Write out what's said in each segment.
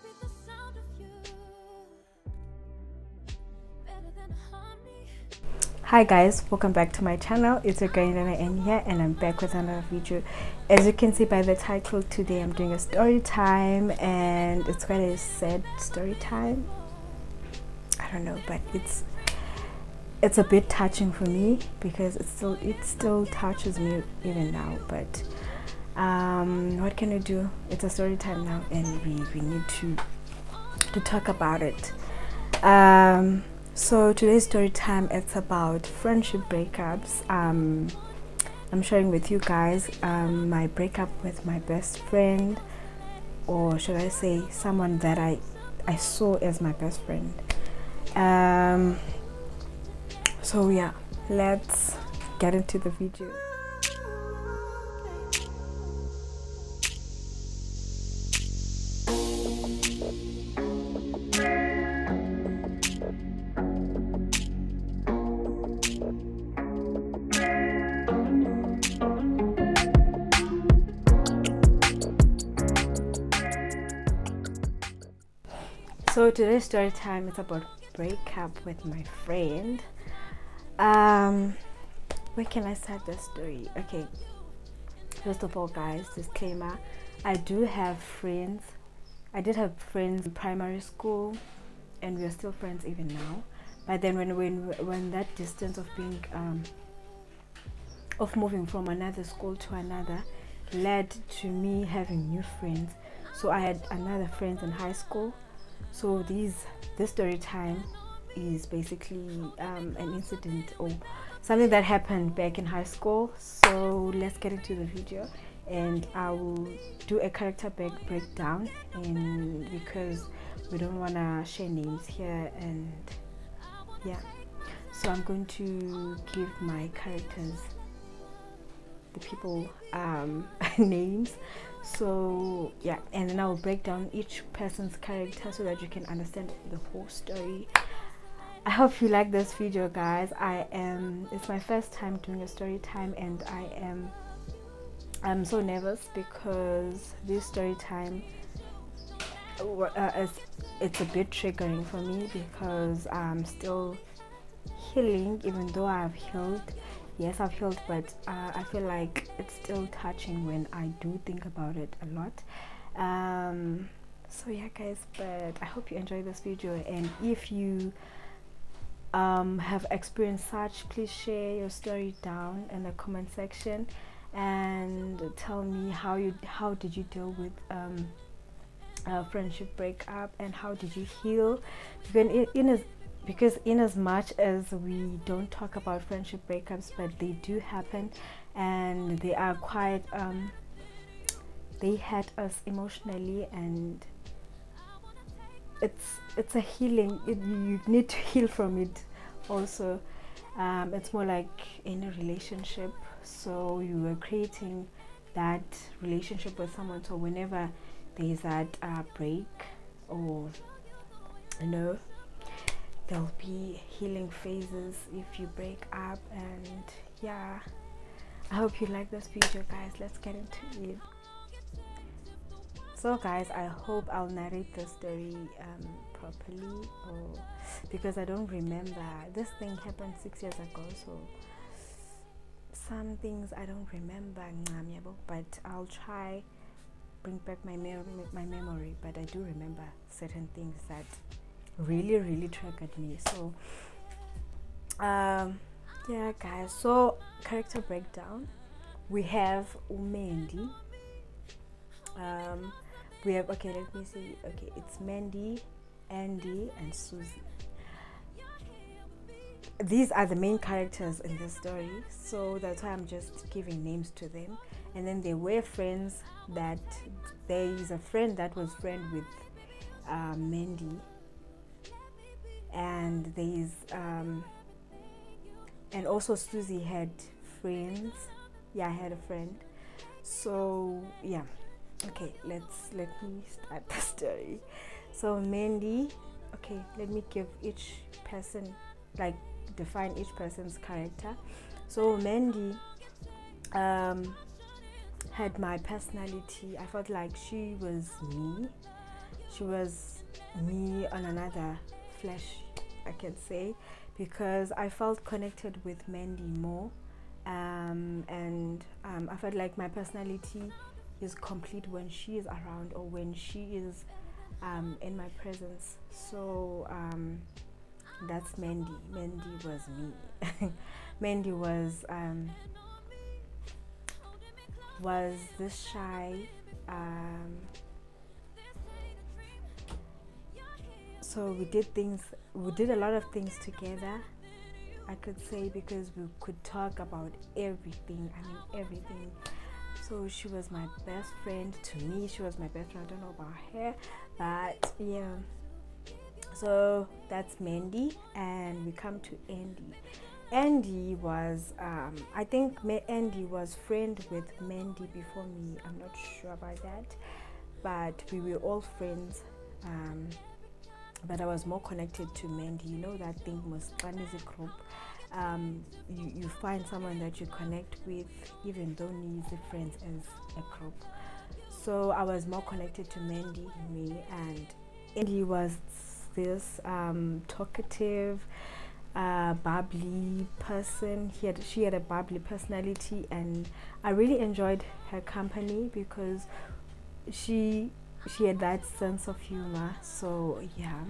Maybe the sound of you better than harmony. Hi guys, welcome back to my channel. It's your girl N here, and I'm back with another video. As you can see by the title, today I'm doing a story time, and it's quite a sad story time. I don't know, but it's a bit touching for me because it still touches me even now. But what can I do? It's a story time now, and we need to talk about it. So today's story time, it's about friendship breakups. I'm sharing with you guys my breakup with my best friend, or should I say someone that I saw as my best friend. So yeah, let's get into the video. So today's story time is about breakup with my friend. Where can I start the story? Okay, first of all, guys, disclaimer: I do have friends. I did have friends in primary school, and we are still friends even now. But then when that distance of being of moving from another school to another led to me having new friends. So I had another friends in high school. So this story time is basically an incident or something that happened back in high school. So let's get into the video, and I will do a character breakdown, and because we don't want to share names here, and yeah, so I'm going to give my characters, the people, names. So yeah, and then I will break down each person's character so that you can understand the whole story. I hope you like this video, guys. It's my first time doing a story time, and I'm so nervous because this story time it's a bit triggering for me because I'm still healing, even though I've healed. Yes, I've healed, but I feel like it's still touching when I do think about it a lot. So yeah, guys, but I hope you enjoy this video, and if you have experienced such, please share your story down in the comment section and tell me how did you deal with friendship breakup, and how did you heal. Because in as much as we don't talk about friendship breakups, but they do happen, and they are quite they hurt us emotionally, and it's a healing. You need to heal from it also. It's more like in a relationship, so you were creating that relationship with someone, so whenever there's that break, or there'll be healing phases if you break up. And yeah, I hope you like this video, guys. Let's get into it. So guys, I hope I'll narrate the story properly, or because I don't remember. This thing happened 6 years ago, so some things I don't remember, but I'll try bring back my memory. But I do remember certain things that really triggered me. So yeah, guys, so character breakdown: we have Umendi. We have, okay, let me see, okay, it's Mandy, Andy, and Susie. These are the main characters in the story, so that's why I'm just giving names to them. And then they were friends. That there is a friend that was friend with Mandy, and there is and also Susie had friends. Yeah, I had a friend. So yeah, okay, let me start the story. So Mandy, okay, let me give each person, like, define each person's character. So Mandy had my personality. I felt like she was me. she was me on another flesh, I can say, because I felt connected with Mandy more, and I felt like my personality is complete when she is around or when she is in my presence. So that's Mandy. Mandy was me. Mandy was this shy. So we did a lot of things together, I could say, because we could talk about everything. I mean, everything. So she was my best friend. To me, she was my best friend. I don't know about her, but yeah. So that's Mandy, and we come to Andy. Andy was, I think Andy was friend with Mandy before me. I'm not sure about that, but we were all friends. But I was more connected to Mandy. You know that thing, most fun is a group. You find someone that you connect with, even though you're friends as a group. So I was more connected to Mandy, me, and Andy was this talkative, bubbly person. She had a bubbly personality, and I really enjoyed her company because she had that sense of humor. So yeah.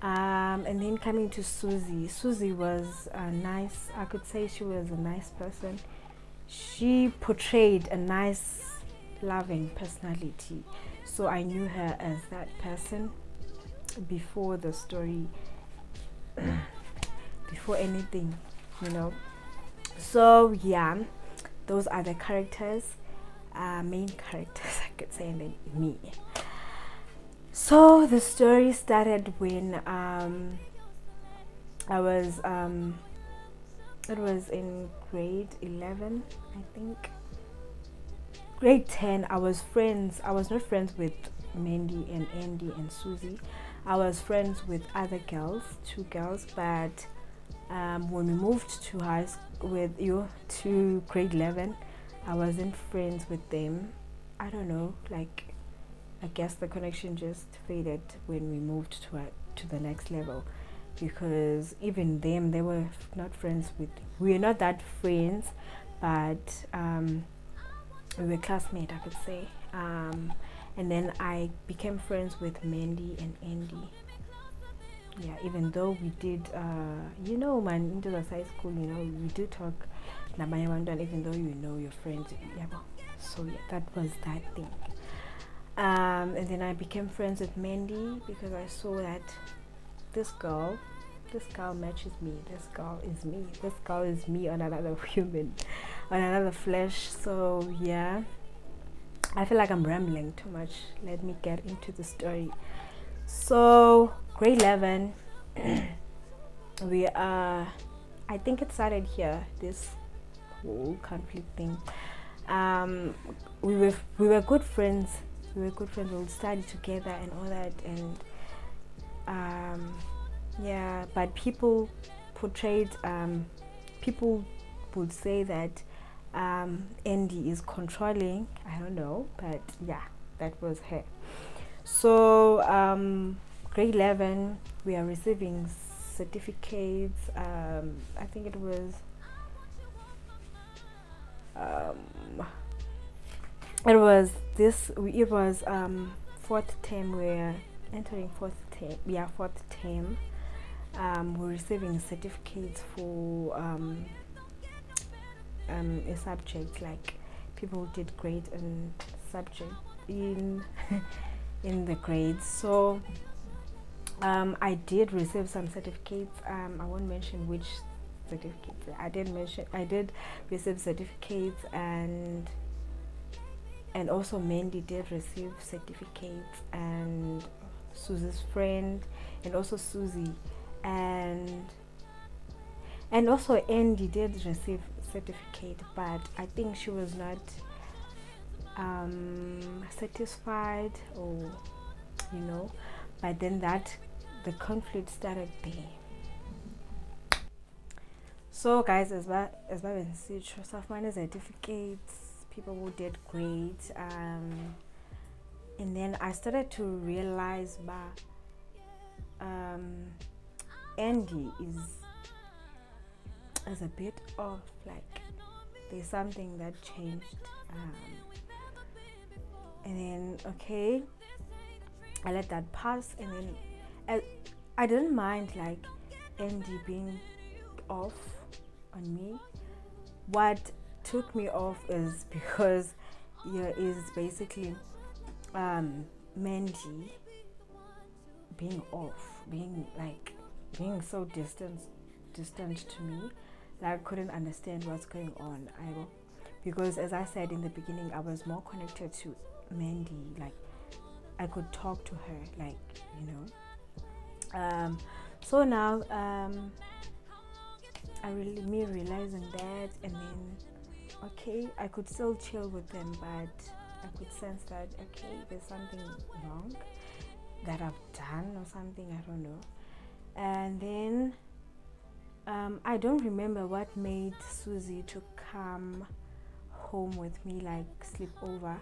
And then coming to Susie was nice. I could say she was a nice person. She portrayed a nice, loving personality. So I knew her as that person before the story, before anything, you know. So yeah, those are the characters, main characters, I could say, and then me. So the story started when I was it was in grade 11, I think. Grade 10, I was not friends with Mandy and Andy and Susie. I was friends with other girls, 2 girls, but when we moved to high school to grade 11, I wasn't friends with them. I don't know, like, I guess the connection just faded when we moved to the next level, because even them, they were not friends with. We were not that friends, but we were classmates, I could say. And then I became friends with Mandy and Andy. Yeah, even though we did, man, into the high school, we do talk. Even though you know your friends, yeah. So yeah, that was that thing. And then I became friends with Mandy because I saw that this girl matches me. This girl is me. This girl is me on another human, on another flesh. So yeah, I feel like I'm rambling too much. Let me get into the story. So grade 11, we I think it started here. This whole conflict thing. We were good friends. We would study together and all that, and yeah. But people portrayed. People would say that Andy is controlling. I don't know, but yeah, that was her. So grade 11, we are receiving certificates. I think it was. It was 4th term. We're entering 4th term. Yeah, 4th term. We're receiving certificates for a subject, like people did great in subject in in the grades. So I did receive some certificates. I won't mention which certificates. I did receive certificates, and also Mandy did receive certificates, and Susie's friend, and also Susie, and also Andy did receive certificate, but I think she was not satisfied, or but then the conflict started there. So guys, as well as certificates, people who did great, And then I started to realize Andy is a bit off, like there's something that changed. And then okay, I let that pass, and then I didn't mind like Andy being off on me. What took me off is because is basically Mandy being off, being so distant to me, that I couldn't understand what's going on. Because as I said in the beginning, I was more connected to Mandy. Like I could talk to her, like so now me realizing that, and then okay, I could still chill with them, but I could sense that okay, there's something wrong that I've done or something, I don't know. And then I don't remember what made Susie to come home with me, like sleep over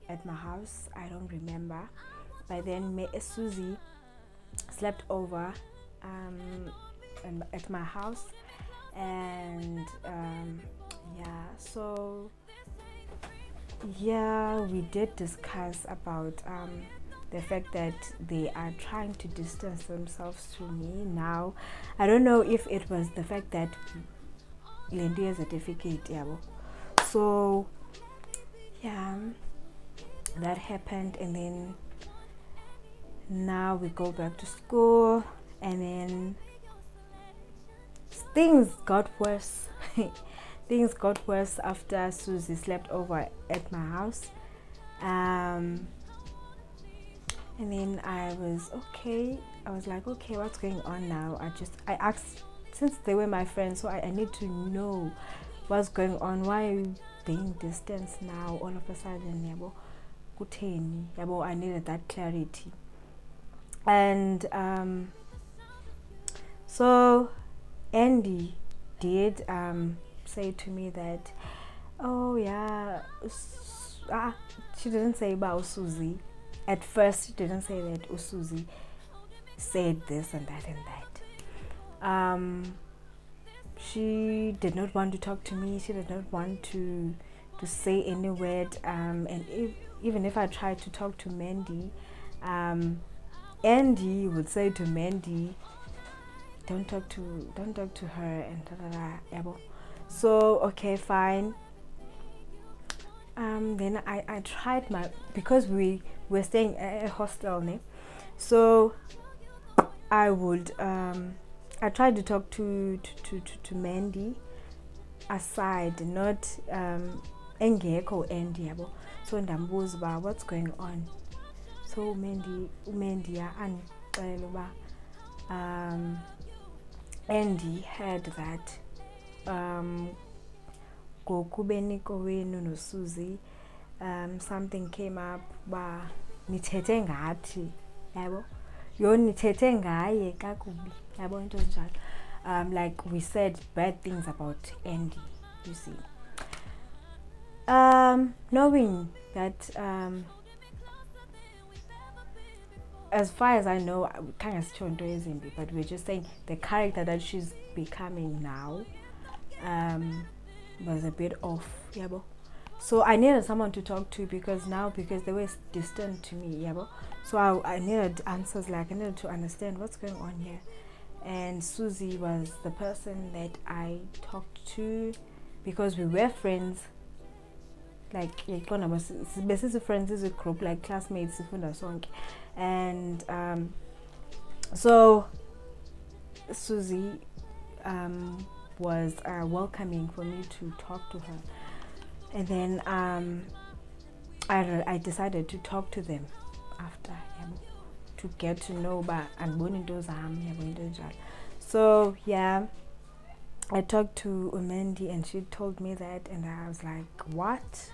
at my house. I don't remember. But then Susie slept over at my house, and so we did discuss about the fact that they are trying to distance themselves to me now. I don't know if it was the fact that Lendi is a certificate, so that happened. And then now we go back to school, and then things got worse. Things got worse after Susie slept over at my house. And then I was like, okay, what's going on now? I asked, since they were my friends, so I need to know what's going on. Why are you being distanced now all of a sudden? I needed that clarity. And so Andy did say to me that, oh yeah, she didn't say about Susie. At first, she didn't say that Susie said this and that and that. She did not want to talk to me. She did not want to say any word. And even if I tried to talk to Mandy, Andy would say to Mandy, don't talk to her, and so okay, fine. Then I tried because we were staying at a hostel, so I would I tried to talk to Mandy aside, not engekho Andy, so ndambuza uba what's going on. So Mandy andixelela uba Andy heard that ngokubeniko wenu no Susie something came up ba nithethe ngathi, nithethe ngaye kakubi, into njalo. Like we said bad things about Andy, you see. Knowing that as far as I know, kind of but we're just saying the character that she's becoming now was a bit off, so I needed someone to talk to, because they were distant to me, so I needed answers. Like I needed to understand what's going on here, and Susie was the person that I talked to, because we were friends. Like friends as a group, like classmates, and so Susie was welcoming for me to talk to her. And then I decided to talk to them after, to get to know so I talked to Umendi, and she told me that, and I was like, what?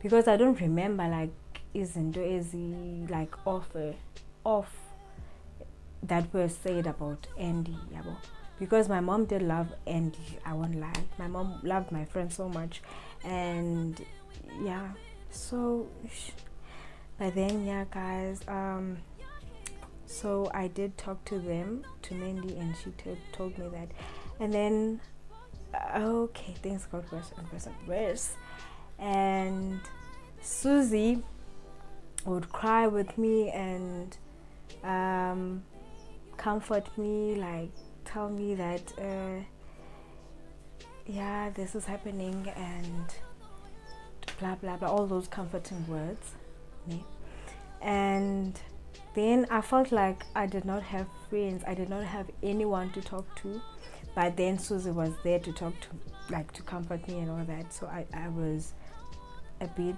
Because I don't remember like izinto ezi like off that were said about Andy, because my mom did love Andy, I won't lie. My mom loved my friend so much, and so But then, yeah, guys, so I did talk to Mandy, and she told me that. And then, okay, things got worse and worse and worse. And Susie would cry with me and comfort me, like tell me that, yeah, this is happening and blah blah blah, all those comforting words. Yeah. And then I felt like I did not have friends, I did not have anyone to talk to, but then Susie was there to talk to, like to comfort me and all that. So I was a bit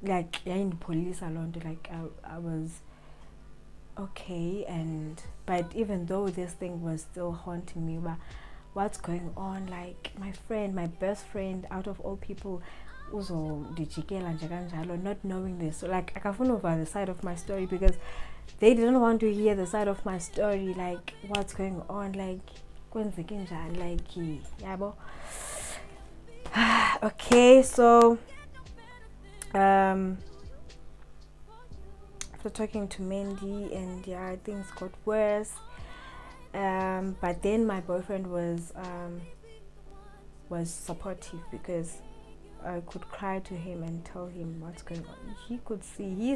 like, yeah, in police alone, like I was okay. And but even though this thing was still haunting me, but what's going on, like my friend, my best friend out of all people, uzondijikela nje kanjalo, not knowing this. So like akafuna over the side of my story, because they didn't want to hear the side of my story, like what's going on, like kwenzeke njani, like yabo. Okay, so after talking to Mandy, and yeah, things got worse. But then my boyfriend was supportive, because I could cry to him and tell him what's going on. He could see,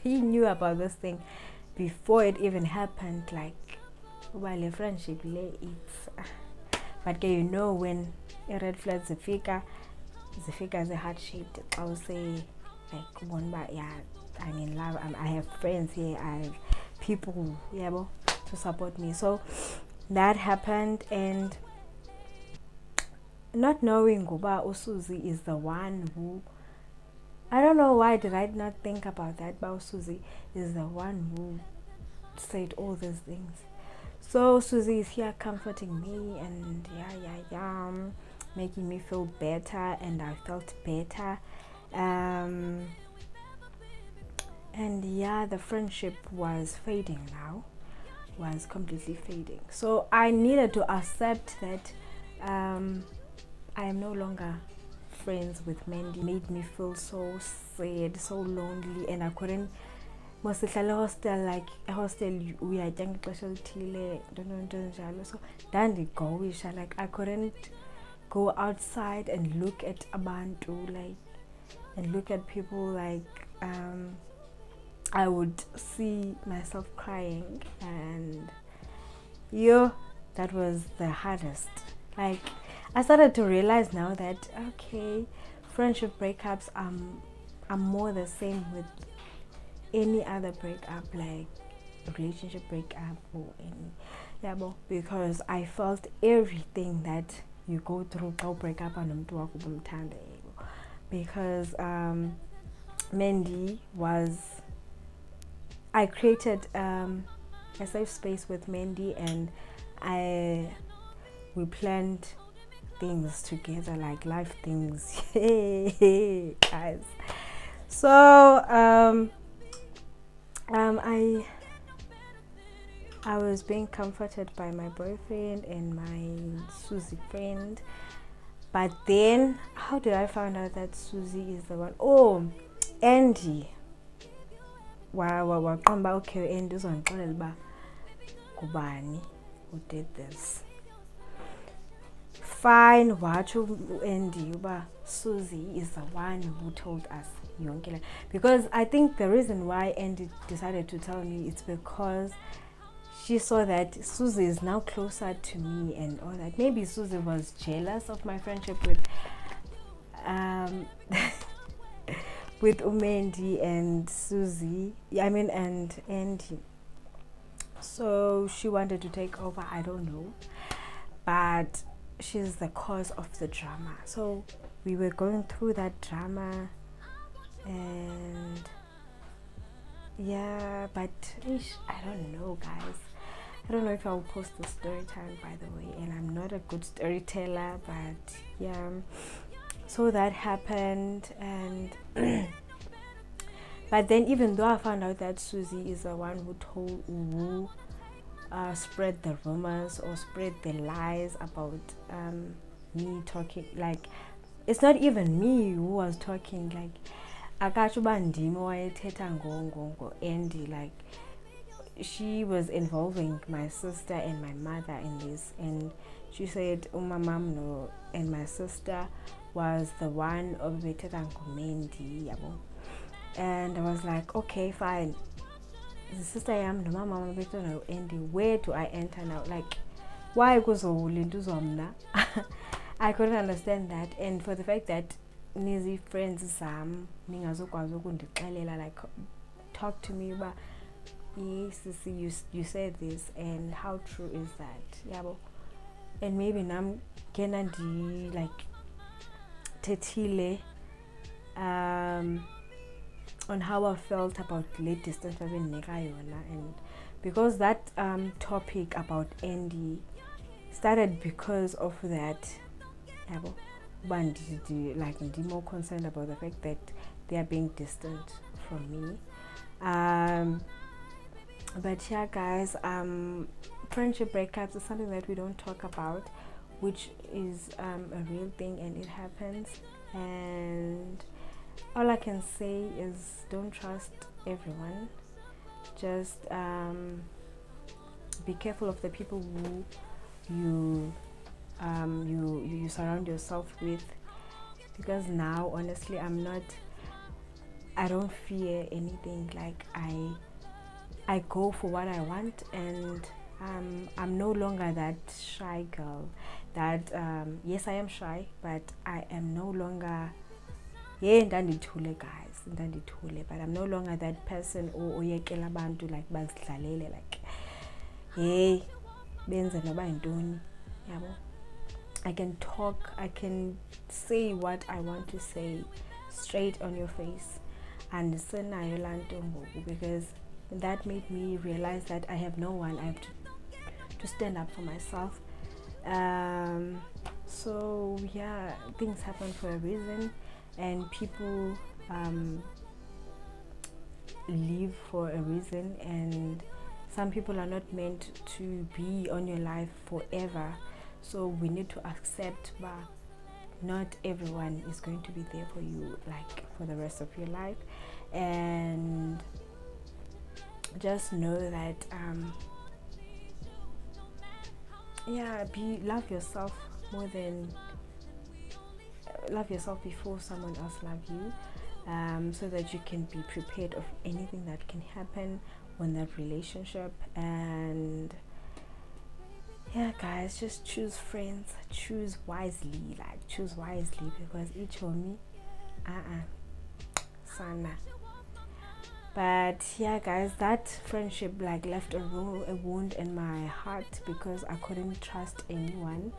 he knew about this thing before it even happened, like while a friendship it's but you know, when a red flag zifika as a heart shaped, I would say, like one, but yeah, I'm in love, I have friends here, I have people, yeah, to support me. So that happened, and not knowing Goba Usuzi is the one who, I don't know why did I not think about that, but Susie is the one who said all these things. So Susie is here comforting me, and yeah, making me feel better, and I felt better. And yeah, the friendship was fading now, was completely fading. So I needed to accept that I am no longer friends with Mandy. It made me feel so sad, so lonely, and I couldn't. Most hostel, like a hostel, we are young, so dandigoisha, like I couldn't go outside and look at abantu, like, and look at people, like I would see myself crying, and that was the hardest. Like, I started to realize now that, okay, friendship breakups are more the same with any other breakup, like relationship breakup or any, because I felt everything that you go through to break up and because Mandy was, I created a safe space with Mandy, and we planned things together, like life things. Guys, so I was being comforted by my boyfriend and my Susie friend. But then, how did I find out that Susie is the one? Oh, Andy. Wow, okay, Andy uzongixelela uba kubani who did this. Fine, watsho Andy uba Susie is the one who told us yonke, because I think the reason why Andy decided to tell me, it's because she saw that Susie is now closer to me and all that. Maybe Susie was jealous of my friendship with with Umendi and Susie, and Andy. So she wanted to take over, I don't know, but she's the cause of the drama. So we were going through that drama, and yeah, but I don't know, guys. I don't know if I'll post the story time, by the way, and I'm not a good storyteller, but yeah. So that happened, and but then, even though I found out that Susie is the one who spread the rumors or spread the lies about me talking, like it's not even me who was talking, like akatsho uba ndim owayethetha ngo and like she was involving my sister and my mother in this, and she said umamam no and my sister was the one obethetha ngumendi yabo. And I was like, okay, fine, the sister yam nomamam obethetha no-Andy, where do I enter now? Like, why kuzolinda mna? I couldn't understand that. And for the fact that nizi friends zam ningazokwazi ukundixelela, like talk to me about, yes, you said this, and how true is that? Yabo. And maybe nam kena ndi like tethile on how I felt about late distance and because that topic about Andy started because of that. Yabo. But like I'm more concerned about the fact that they are being distant from me. But yeah, guys, friendship breakups is something that we don't talk about, which is a real thing, and it happens. And all I can say is don't trust everyone. Just be careful of the people who you surround yourself with, because now honestly I don't fear anything. Like I go for what I want, and I'm no longer that shy girl that yes, I am shy, but I am no longer, yeah, ndandithule guys, ndandithule, but I'm no longer that person oyekela abantu like bazidlalele, like hey benze noba yintoni yabo. I can talk, I can say what I want to say straight on your face, and senayo lanto ngoku, because that made me realize that I have no one. I have to stand up for myself. So yeah, things happen for a reason, and people leave for a reason, and some people are not meant to be on your life forever. So we need to accept that not everyone is going to be there for you like for the rest of your life, and just know that love yourself more than love yourself before someone else love you, so that you can be prepared of anything that can happen on that relationship. And yeah, guys, just choose friends, choose wisely, because each homie sana. But yeah, guys, that friendship like left a wound in my heart, because I couldn't trust anyone,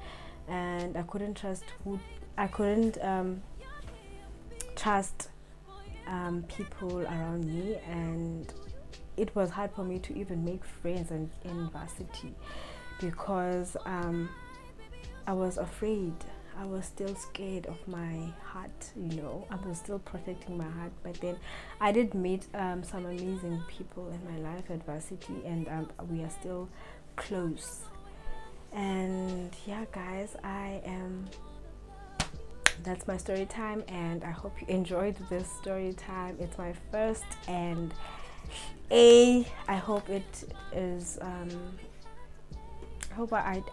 and I couldn't trust people around me, and it was hard for me to even make friends in university, because I was afraid. I was still scared of my heart, I was still protecting my heart. But then I did meet some amazing people in my life at varsity, and we are still close. And yeah, guys, that's my story time, and I hope you enjoyed this story time. It's my first, and I hope it is I hope I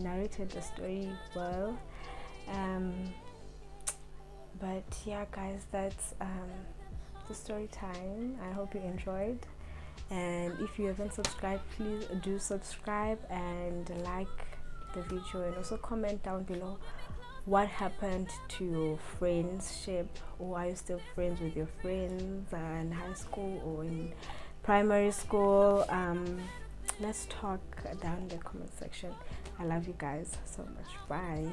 narrated the story well. But yeah, guys, that's the story time. I hope you enjoyed, and if you haven't subscribed, please do subscribe and like the video, and also comment down below what happened to your friendship, or are you still friends with your friends in high school or in primary school. Let's talk down in the comment section. I love you guys so much. Bye.